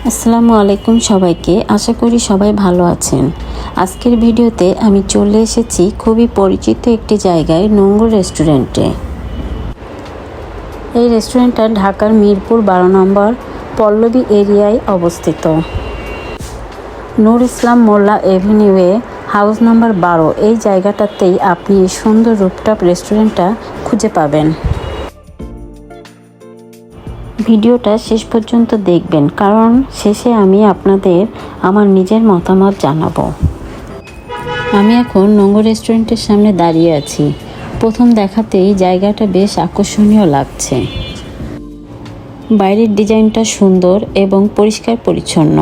আসসালামু আলাইকুম সবাইকে। আশা করি সবাই ভালো আছেন। আজকের ভিডিওতে আমি চলে এসেছি খুবই পরিচিত একটি জায়গায়, নোঙ্গর রেস্টুরেন্টে। এই রেস্টুরেন্টটা ঢাকার মিরপুর 12 নম্বর পল্লবী এরিয়ায় অবস্থিত। নূর ইসলাম মোল্লা এভিনিউয়ে হাউস নাম্বার 12 এই জায়গাটাতেই আপনি এই সুন্দর রুফটপ রেস্টুরেন্টটা খুঁজে পাবেন। ভিডিওটা শেষ পর্যন্ত দেখবেন, কারণ শেষে আমি আপনাদের আমার নিজের মতামত জানাবো। আমি এখন নোঙ্গর রেস্টুরেন্টের সামনে দাঁড়িয়ে আছি। প্রথম দেখাতেই জায়গাটা বেশ আকর্ষণীয় লাগছে। বাইরের ডিজাইনটা সুন্দর এবং পরিষ্কার পরিচ্ছন্ন।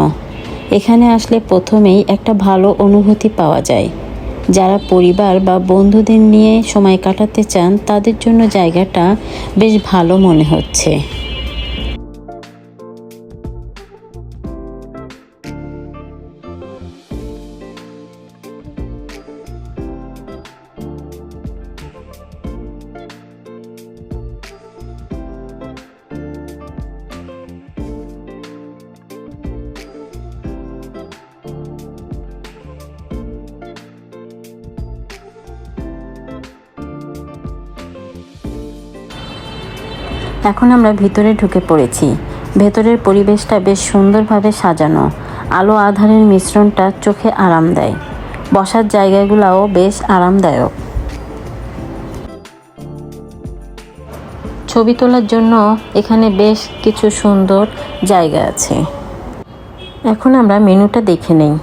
এখানে আসলে প্রথমেই একটা ভালো অনুভূতি পাওয়া যায়। যারা পরিবার বা বন্ধুদের নিয়ে সময় কাটাতে চান তাদের জন্য জায়গাটা বেশ ভালো মনে হচ্ছে। এখন আমরা ভিতরে ঢুকে পড়েছি। ভেতরের পরিবেশটা বেশ সুন্দরভাবে সাজানো। আলো আঁধারের মিশ্রণটা চোখে আরাম দেয়। বসার জায়গাগুলোও বেশ আরামদায়ক। ছবি তোলার জন্য এখানে বেশ কিছু সুন্দর জায়গা আছে। এখন আমরা মেনুটা দেখে নেই।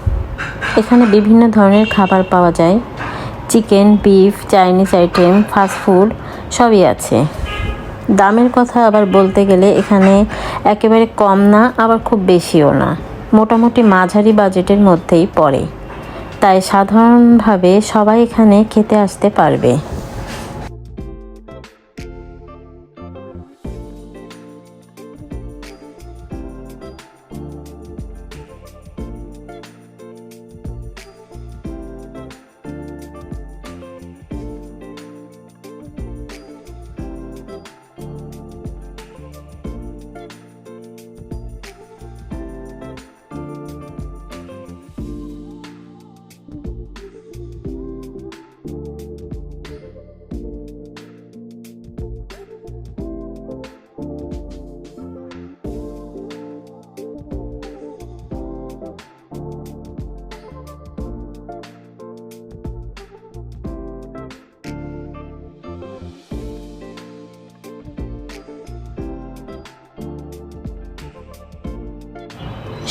এখানে বিভিন্ন ধরনের খাবার পাওয়া যায়। Chicken, beef, Chinese item, fast food সবই আছে। দামের কথা আবার বলতে গেলে এখানে একেবারে কম না, আবার খুব বেশিও না, মোটামুটি মাঝারি বাজেটের মধ্যেই পড়ে। তাই সাধারণভাবে সবাই এখানে খেতে আসতে পারবে।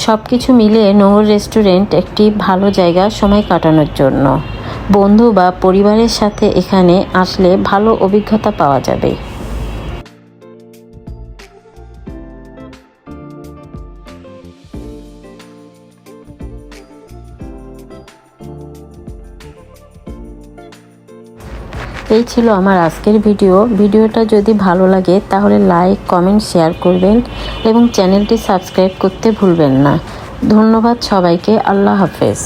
সব কিছু মিলিয়ে নোঙ্গর রেস্টুরেন্ট একটি ভালো জায়গা সময় কাটানোর জন্য। বন্ধু বা পরিবারের সাথে এখানে আসলে ভালো অভিজ্ঞতা পাওয়া যাবে। এই ছিল আমার আজকের ভিডিওটা যদি ভালো লাগে তাহলে লাইক, কমেন্ট, শেয়ার করবেন এবং চ্যানেলটি সাবস্ক্রাইব করতে ভুলবেন না। ধন্যবাদ সবাইকে। আল্লাহ হাফেজ।